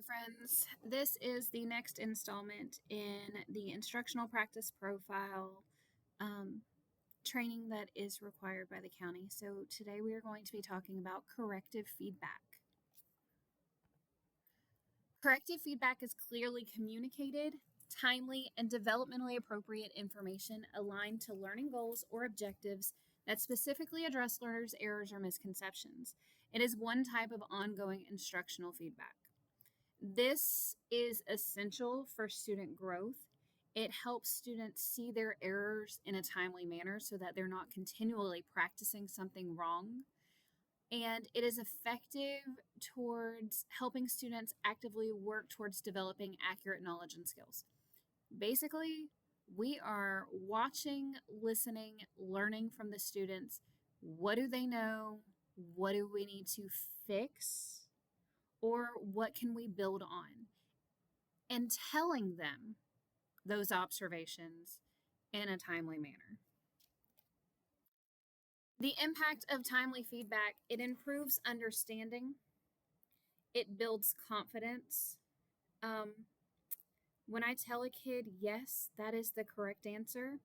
friends. This is the next installment in the instructional practice profile um, training that is required by the county. So today we are going to be talking about corrective feedback. Corrective feedback is clearly communicated, timely, and developmentally appropriate information aligned to learning goals or objectives that specifically address learners' errors or misconceptions. It is one type of ongoing instructional feedback. This is essential for student growth. It helps students see their errors in a timely manner so that they're not continually practicing something wrong. And it is effective towards helping students actively work towards developing accurate knowledge and skills. Basically, we are watching, listening, learning from the students. What do they know? What do we need to fix? Or what can we build on? And telling them those observations in a timely manner. The impact of timely feedback, it improves understanding, it builds confidence. When I tell a kid, yes, that is the correct answer,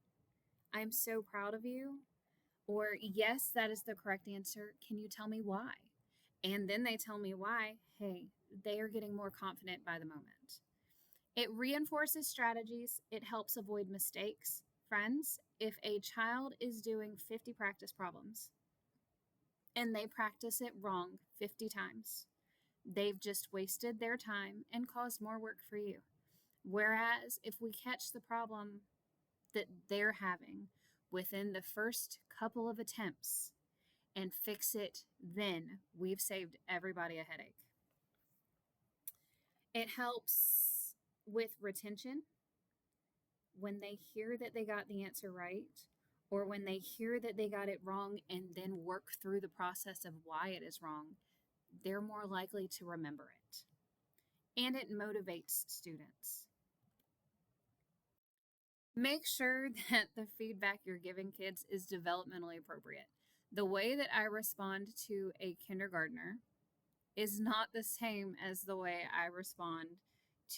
I'm so proud of you. Or, yes, that is the correct answer. Can you tell me why? And then they tell me why. Hey, they are getting more confident by the moment. It reinforces strategies. It helps avoid mistakes. Friends, if a child is doing 50 practice problems and they practice it wrong 50 times, they've just wasted their time and caused more work for you. Whereas if we catch the problem that they're having within the first couple of attempts and fix it, then we've saved everybody a headache. It helps with retention. When they hear that they got the answer right, or when they hear that they got it wrong and then work through the process of why it is wrong, they're more likely to remember it. And it motivates students. Make sure that the feedback you're giving kids is developmentally appropriate. The way that I respond to a kindergartner is not the same as the way I respond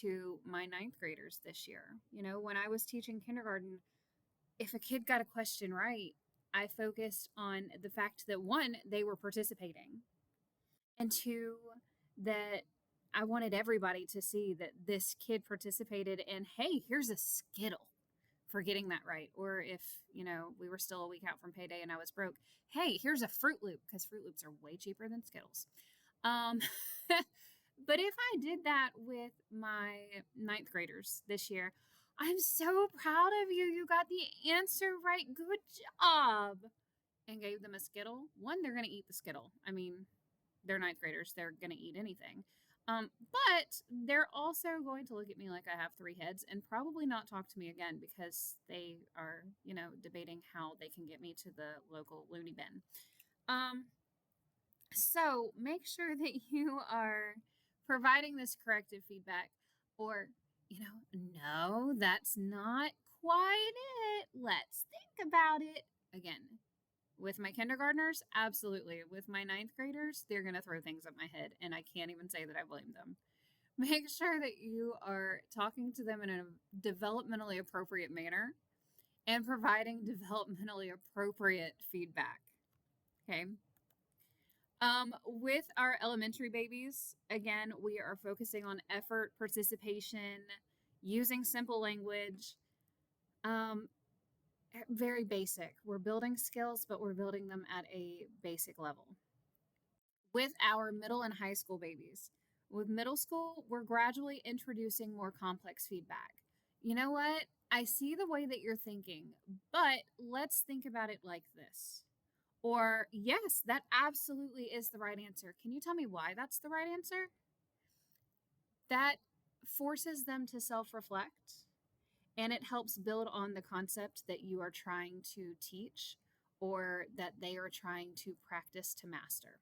to my ninth graders this year. You know, when I was teaching kindergarten, if a kid got a question right, I focused on the fact that one, they were participating, and two, that I wanted everybody to see that this kid participated, and hey, here's a Skittle for getting that right. Or if, you know, we were still a week out from payday and I was broke, hey, here's a Fruit Loop, because Fruit Loops are way cheaper than Skittles. But if I did that with my ninth graders this year, I'm so proud of you. You got the answer right. Good job. And gave them a Skittle. One, they're going to eat the Skittle. I mean, they're ninth graders. They're going to eat anything. But they're also going to look at me like I have three heads and probably not talk to me again because they are, you know, debating how they can get me to the local loony bin. So make sure that you are providing this corrective feedback, or, you know, no, that's not quite it. Let's think about it. Again, with my kindergartners, absolutely. With my ninth graders, they're going to throw things at my head, and I can't even say that I blame them. Make sure that you are talking to them in a developmentally appropriate manner and providing developmentally appropriate feedback. Okay. With our elementary babies, again, we are focusing on effort, participation, using simple language. Very basic. We're building skills, but we're building them at a basic level. With our middle and high school babies, with middle school, we're gradually introducing more complex feedback. You know what? I see the way that you're thinking, but let's think about it like this. Or, yes, that absolutely is the right answer. Can you tell me why that's the right answer? That forces them to self-reflect, and it helps build on the concept that you are trying to teach or that they are trying to practice to master.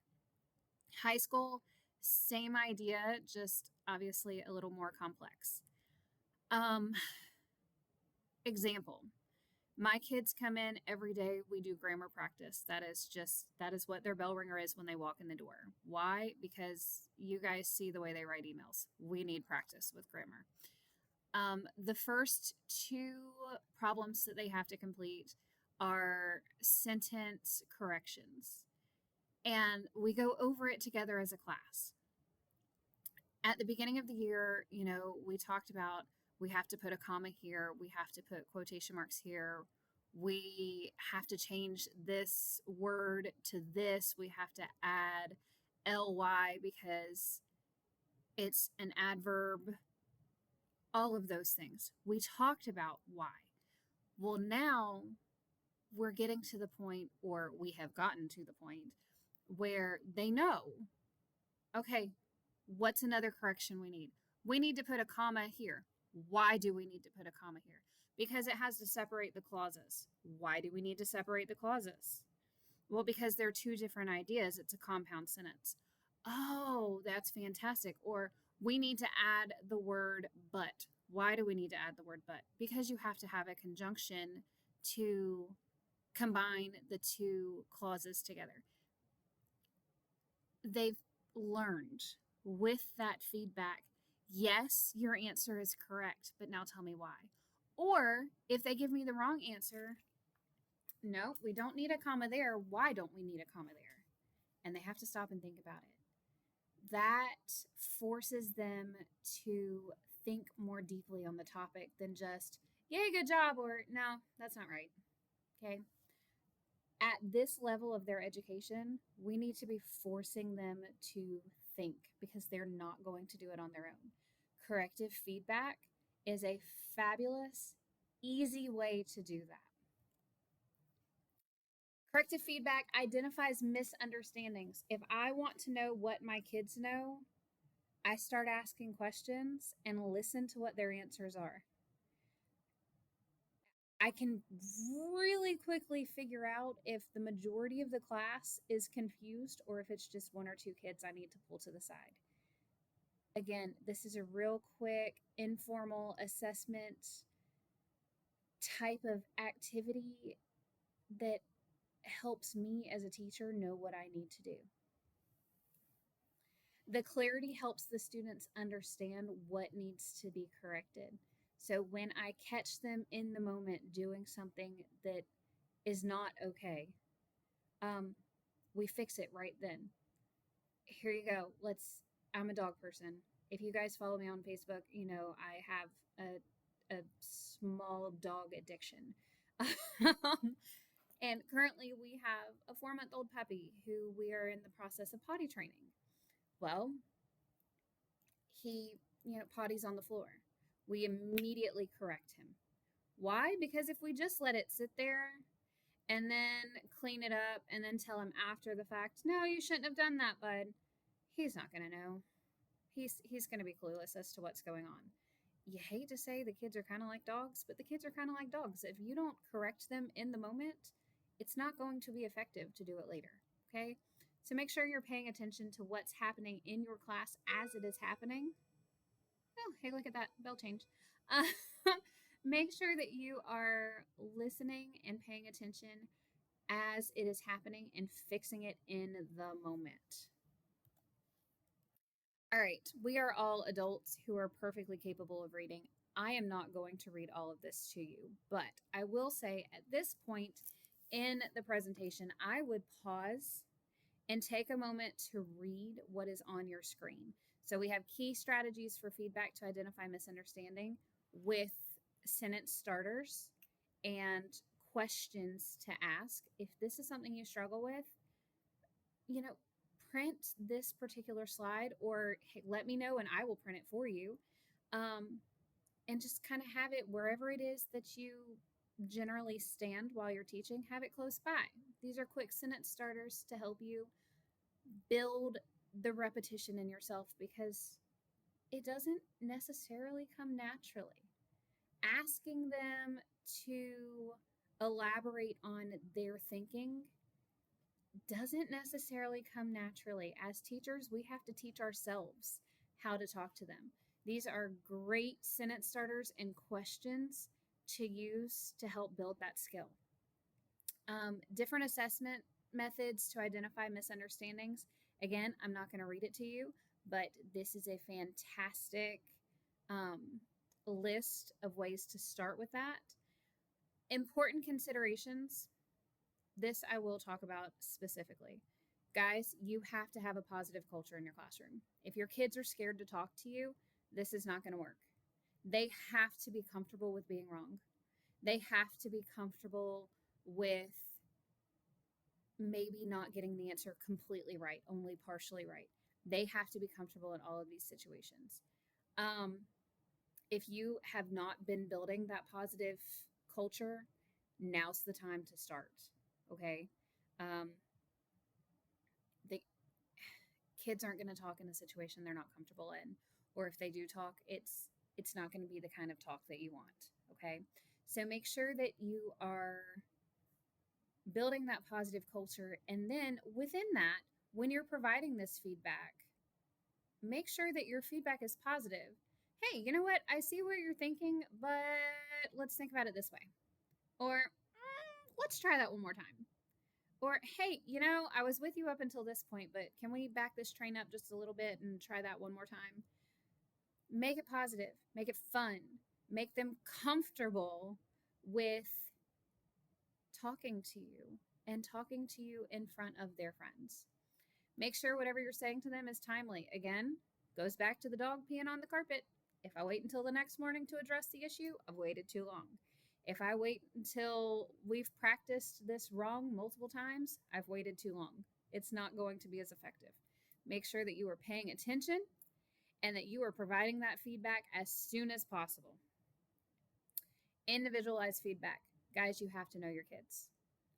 High school, same idea, just obviously a little more complex. Example. My kids come in every day. We do grammar practice. That is what their bell ringer is when they walk in the door. Why? Because you guys see the way they write emails. We need practice with grammar. The first two problems that they have to complete are sentence corrections. And we go over it together as a class. At the beginning of the year, we talked about we have to put a comma here, we have to put quotation marks here, we have to change this word to this, we have to add ly because it's an adverb, all of those things. We talked about why. Well, now we're getting to the point, or we have gotten to the point, where they know, okay, what's another correction we need? We need to put a comma here. Why do we need to put a comma here? Because it has to separate the clauses. Why do we need to separate the clauses? Well, because they're two different ideas. It's a compound sentence. Oh, that's fantastic. Or we need to add the word but. Why do we need to add the word but? Because you have to have a conjunction to combine the two clauses together. They've learned with that feedback, yes, your answer is correct, but now tell me why. Or if they give me the wrong answer, no, we don't need a comma there. Why don't we need a comma there? And they have to stop and think about it. That forces them to think more deeply on the topic than just, yay, good job, or no, that's not right. Okay. At this level of their education, we need to be forcing them to think because they're not going to do it on their own. Corrective feedback is a fabulous, easy way to do that. Corrective feedback identifies misunderstandings. If I want to know what my kids know, I start asking questions and listen to what their answers are. I can really quickly figure out if the majority of the class is confused or if it's just one or two kids I need to pull to the side. Again, this is a real quick, informal assessment type of activity that helps me as a teacher know what I need to do. The clarity helps the students understand what needs to be corrected. So when I catch them in the moment doing something that is not okay, we fix it right then. Here you go. I'm a dog person. If you guys follow me on Facebook, I have a small dog addiction. And currently we have a 4-month-old puppy who we are in the process of potty training. Well, he, potties on the floor. We immediately correct him. Why? Because if we just let it sit there and then clean it up and then tell him after the fact, no, you shouldn't have done that, bud, he's not going to know. He's going to be clueless as to what's going on. You hate to say the kids are kind of like dogs, but the kids are kind of like dogs. If you don't correct them in the moment, it's not going to be effective to do it later, okay? So make sure you're paying attention to what's happening in your class as it is happening. Oh, hey, look at that. Bell change. Make sure that you are listening and paying attention as it is happening and fixing it in the moment. All right, we are all adults who are perfectly capable of reading. I am not going to read all of this to you, but I will say at this point in the presentation, I would pause and take a moment to read what is on your screen. So we have key strategies for feedback to identify misunderstanding with sentence starters and questions to ask. If this is something you struggle with, print this particular slide or hey, let me know and I will print it for you. And just kind of have it wherever it is that you generally stand while you're teaching, have it close by. These are quick sentence starters to help you build the repetition in yourself because it doesn't necessarily come naturally. Asking them to elaborate on their thinking doesn't necessarily come naturally. As teachers, we have to teach ourselves how to talk to them. These are great sentence starters and questions to use to help build that skill. Different assessment methods to identify misunderstandings. Again, I'm not going to read it to you, but this is a fantastic um, list of ways to start with that. Important considerations. This I will talk about specifically. Guys, you have to have a positive culture in your classroom. If your kids are scared to talk to you, this is not going to work. They have to be comfortable with being wrong. They have to be comfortable with maybe not getting the answer completely right, only partially right. They have to be comfortable in all of these situations. Um, if you have not been building that positive culture, now's the time to start. Okay. Um, the kids aren't going to talk in a situation they're not comfortable in, or if they do talk, it's not going to be the kind of talk that you want. Okay. So make sure that you are building that positive culture. And then within that, when you're providing this feedback, make sure that your feedback is positive. Hey, you know what? I see what you're thinking, but let's think about it this way. Or let's try that one more time. Or, hey, I was with you up until this point, but can we back this train up just a little bit and try that one more time? Make it positive, make it fun, make them comfortable with talking to you and talking to you in front of their friends. Make sure whatever you're saying to them is timely. Again, goes back to the dog peeing on the carpet. If I wait until the next morning to address the issue, I've waited too long. If I wait until we've practiced this wrong multiple times, I've waited too long. It's not going to be as effective. Make sure that you are paying attention and that you are providing that feedback as soon as possible. Individualized feedback. Guys, you have to know your kids.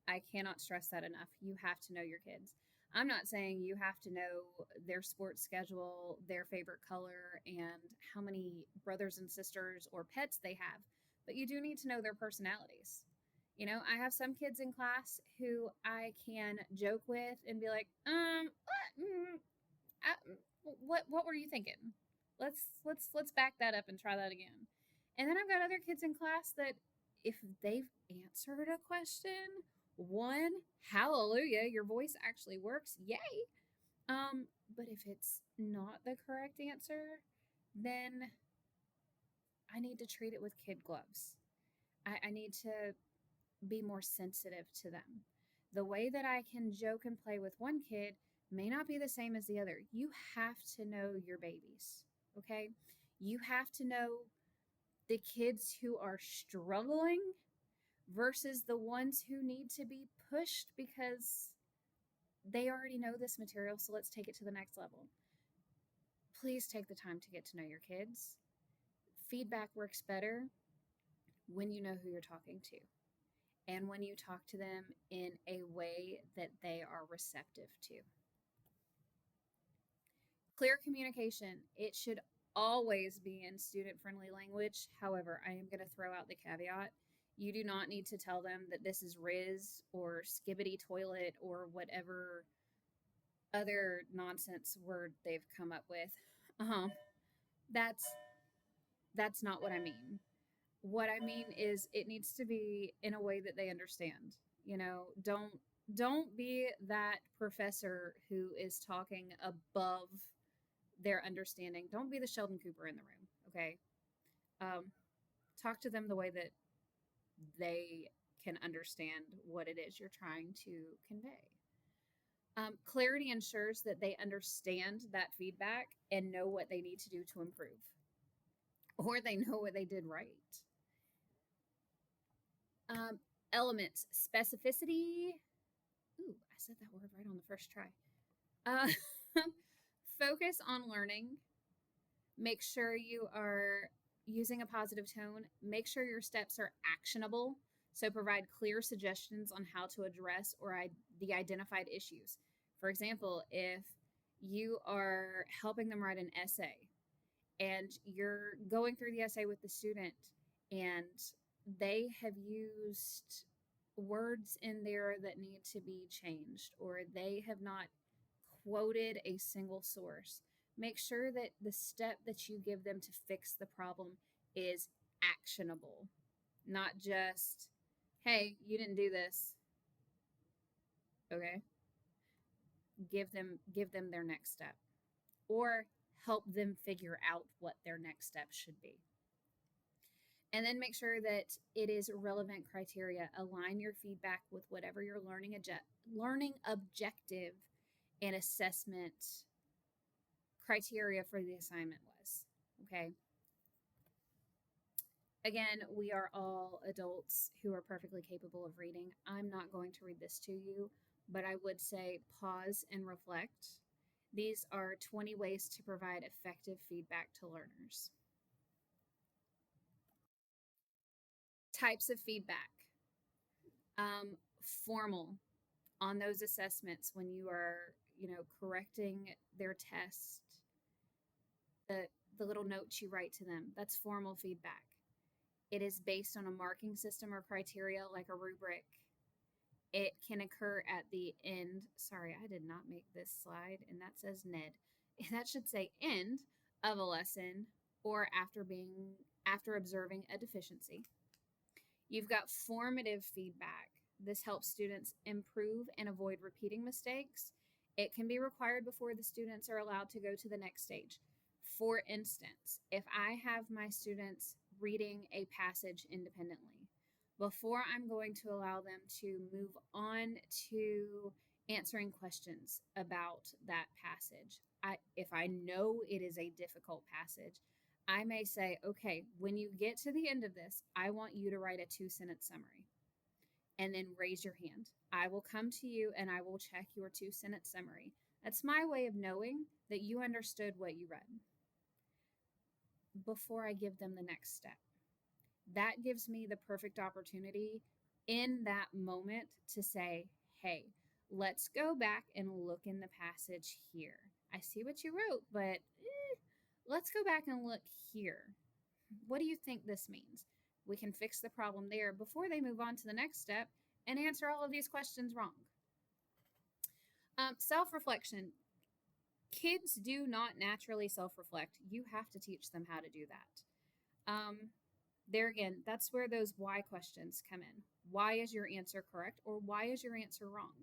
I cannot stress that enough. You have to know your kids. I'm not saying you have to know their sports schedule, their favorite color, and how many brothers and sisters or pets they have, but you do need to know their personalities. I have some kids in class who I can joke with and be like, what were you thinking? Let's back that up and try that again. And then I've got other kids in class that if they've answered a question, one, hallelujah, your voice actually works, yay. But if it's not the correct answer, then I need to treat it with kid gloves. I need to be more sensitive to them. The way that I can joke and play with one kid may not be the same as the other. You have to know your babies, okay? You have to know the kids who are struggling versus the ones who need to be pushed because they already know this material, so let's take it to the next level. Please take the time to get to know your kids. Feedback works better when you know who you're talking to and when you talk to them in a way that they are receptive to. Clear communication. It should always be in student-friendly language. However, I am going to throw out the caveat. You do not need to tell them that this is Riz or skibbity toilet or whatever other nonsense word they've come up with. That's not what I mean. What I mean is it needs to be in a way that they understand. Don't be that professor who is talking above their understanding. Don't be the Sheldon Cooper in the room, okay? Talk to them the way that they can understand what it is you're trying to convey. Clarity ensures that they understand that feedback and know what they need to do to improve, or they know what they did right. Elements, specificity. Ooh, I said that word right on the first try. Focus on learning. Make sure you are using a positive tone. Make sure your steps are actionable. So provide clear suggestions on how to address the identified issues. For example, if you are helping them write an essay and you're going through the essay with the student and they have used words in there that need to be changed, or they have not quoted a single source, make sure that the step that you give them to fix the problem is actionable. not just, hey, you didn't do this. Okay. Give them their next step, or help them figure out what their next step should be. And then make sure that it is relevant criteria. Align your feedback with whatever your learning objective and assessment criteria for the assignment was. Okay. Again, we are all adults who are perfectly capable of reading. I'm not going to read this to you, but I would say pause and reflect. These are 20 ways to provide effective feedback to learners. Types of feedback. Um, Formal, on those assessments when you are, correcting their test, the little notes you write to them, that's formal feedback. It is based on a marking system or criteria like a rubric. It can occur at the end. Sorry, I did not make this slide, and that says Ned. That should say end of a lesson, or after observing a deficiency. You've got formative feedback. This helps students improve and avoid repeating mistakes. It can be required before the students are allowed to go to the next stage. For instance, if I have my students reading a passage independently, before I'm going to allow them to move on to answering questions about that passage, if I know it is a difficult passage, I may say, okay, when you get to the end of this, I want you to write a 2-sentence summary and then raise your hand. I will come to you and I will check your 2-sentence summary. That's my way of knowing that you understood what you read before I give them the next step. That gives me the perfect opportunity in that moment to say, hey, let's go back and look in the passage here. I see what you wrote, but let's go back and look here. What do you think this means? We can fix the problem there before they move on to the next step and answer all of these questions wrong. Self-reflection. Kids do not naturally self-reflect. You have to teach them how to do that. There again, that's where those why questions come in. Why is your answer correct, or why is your answer wrong?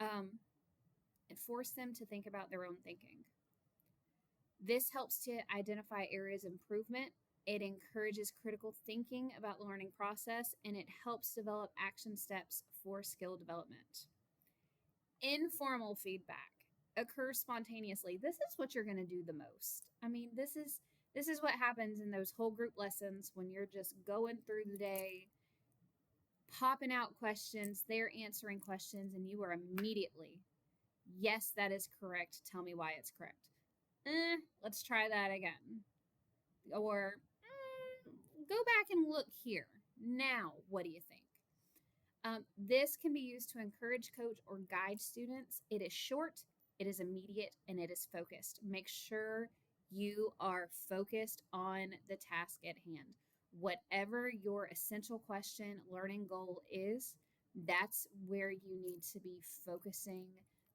And force them to think about their own thinking. This helps to identify areas of improvement. It encourages critical thinking about the learning process, and it helps develop action steps for skill development. Informal feedback occurs spontaneously. This is what you're going to do the most. I mean, this is what happens in those whole group lessons when you're just going through the day, popping out questions, they're answering questions, and you are immediately, yes, that is correct. Tell me why it's correct. Let's try that again. Or go back and look here. Now, what do you think? This can be used to encourage, coach, or guide students. It is short, it is immediate, and it is focused. Make sure you are focused on the task at hand. Whatever your essential question, learning goal is, that's where you need to be focusing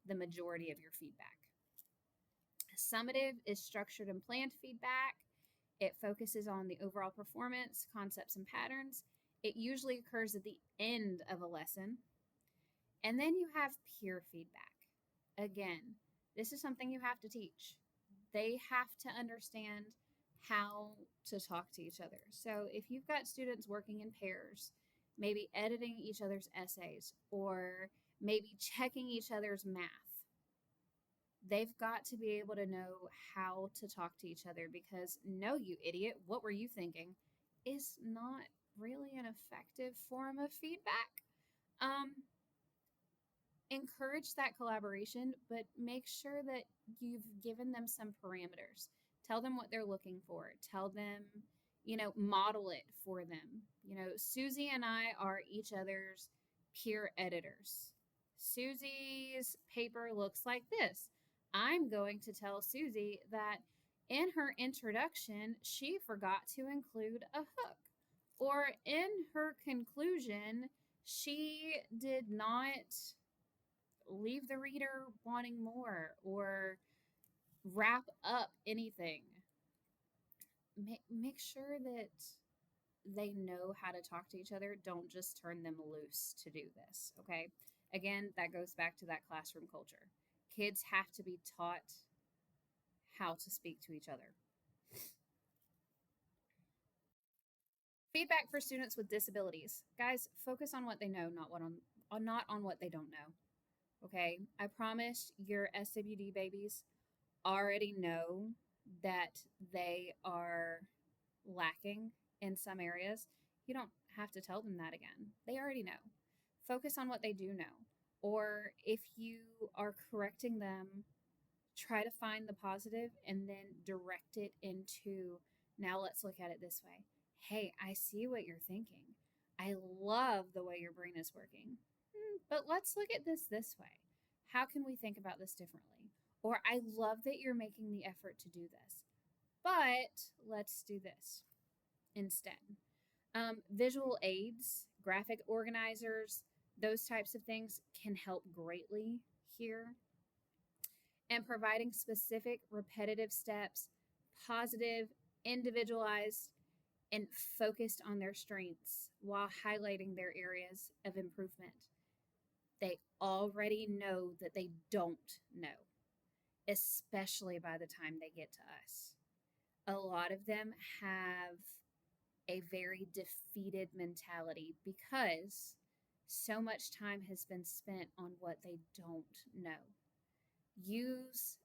the majority of your feedback. Summative is structured and planned feedback. It focuses on the overall performance, concepts, and patterns. It usually occurs at the end of a lesson. And then you have peer feedback. Again, this is something you have to teach. They have to understand how to talk to each other. So if you've got students working in pairs, maybe editing each other's essays, or maybe checking each other's math, they've got to be able to know how to talk to each other, because no, you idiot, what were you thinking, is not really an effective form of feedback. Encourage that collaboration, but make sure that you've given them some parameters. Tell them what they're looking for. Tell them, model it for them. Susie and I are each other's peer editors. Susie's paper looks like this. I'm going to tell Susie that in her introduction, she forgot to include a hook. Or in her conclusion, she did not leave the reader wanting more or wrap up anything. Make sure that they know how to talk to each other, don't just turn them loose to do this, okay? Again, that goes back to that classroom culture. Kids have to be taught how to speak to each other. Feedback for students with disabilities. Guys, focus on what they know, not on what they don't know. Okay? I promise your SWD babies already know that they are lacking in some areas. You don't have to tell them that again. They already know. Focus on what they do know. Or if you are correcting them, try to find the positive and then direct it into, now let's look at it this way. Hey, I see what you're thinking. I love the way your brain is working. But let's look at this way. How can we think about this differently? Or I love that you're making the effort to do this, but let's do this instead. Visual aids, graphic organizers, those types of things can help greatly here. And providing specific repetitive steps, positive, individualized, and focused on their strengths while highlighting their areas of improvement. They already know that they don't know, especially by the time they get to us. A lot of them have a very defeated mentality because so much time has been spent on what they don't know. Use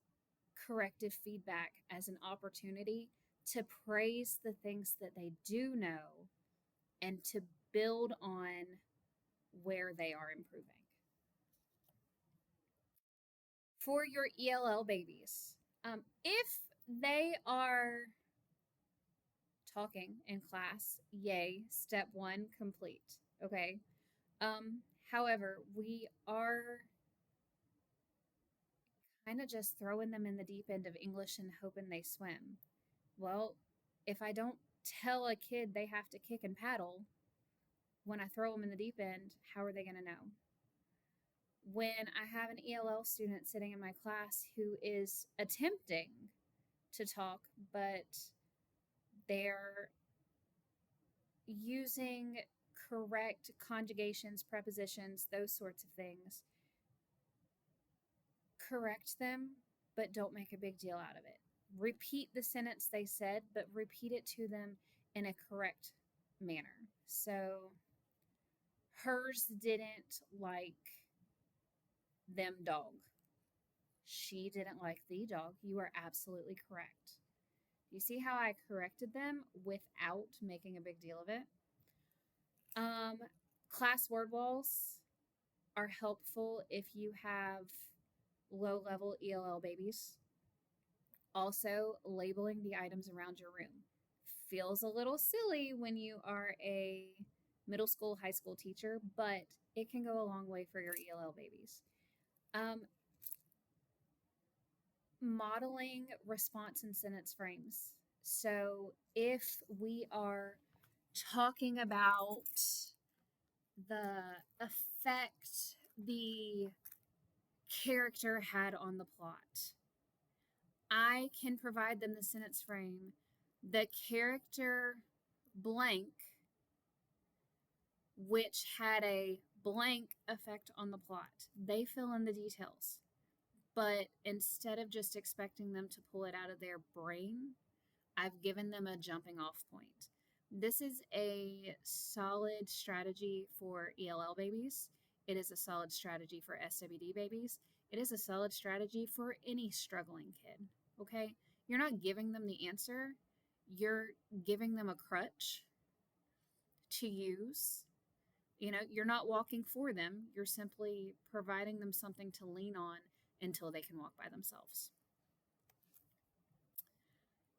corrective feedback as an opportunity to praise the things that they do know and to build on where they are improving. For your ELL babies, if they are talking in class, yay, step one complete. Okay. However, we are kind of just throwing them in the deep end of English and hoping they swim. Well, if I don't tell a kid they have to kick and paddle when I throw them in the deep end, how are they going to know? When I have an ELL student sitting in my class who is attempting to talk, but they're using correct conjugations, prepositions, those sorts of things, correct them, but don't make a big deal out of it. Repeat the sentence they said, but repeat it to them in a correct manner. So hers didn't like them dog. She didn't like the dog. You are absolutely correct. You see how I corrected them without making a big deal of it? Class word walls are helpful if you have low level ELL babies. Also, labeling the items around your room feels a little silly when you are a middle school, high school teacher, but it can go a long way for your ELL babies. Modeling response and sentence frames. So if we are talking about the effect the character had on the plot, I can provide them the sentence frame. The character blank, which had a blank effect on the plot. They fill in the details. But instead of just expecting them to pull it out of their brain, I've given them a jumping off point. This is a solid strategy for ELL babies. It is a solid strategy for SWD babies. It is a solid strategy for any struggling kid. Okay? You're not giving them the answer, you're giving them a crutch to use. You know, you're not walking for them, you're simply providing them something to lean on until they can walk by themselves.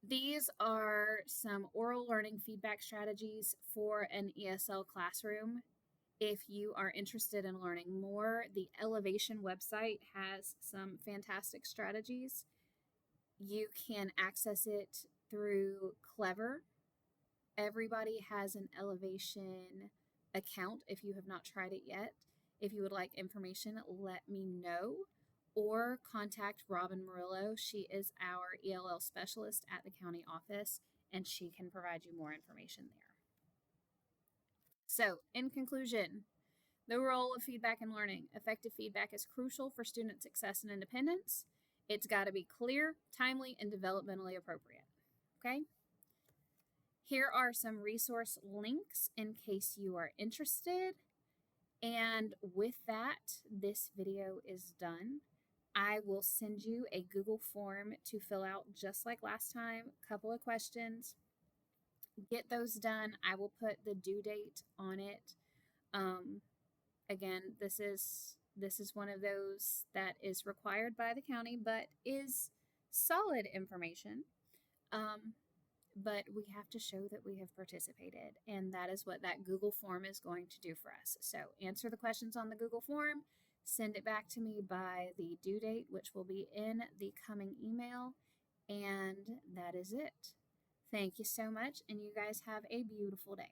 These are some oral learning feedback strategies for an ESL classroom. If you are interested in learning more, the Elevation website has some fantastic strategies. You can access it through Clever. Everybody has an Elevation account if you have not tried it yet. If you would like information, let me know, or contact Robin Murillo. She is our ELL specialist at the county office, and she can provide you more information there. So, in conclusion, the role of feedback in learning. Effective feedback is crucial for student success and independence. It's got to be clear, timely, and developmentally appropriate. Okay? Here are some resource links in case you are interested. And with that, this video is done. I will send you a Google form to fill out just like last time. A couple of questions. Get those done. I will put the due date on it. Again, this is one of those that is required by the county, but is solid information. But we have to show that we have participated, and that is what that Google form is going to do for us. So answer the questions on the Google form, send it back to me by the due date, which will be in the coming email, and that is it. Thank you so much, and you guys have a beautiful day.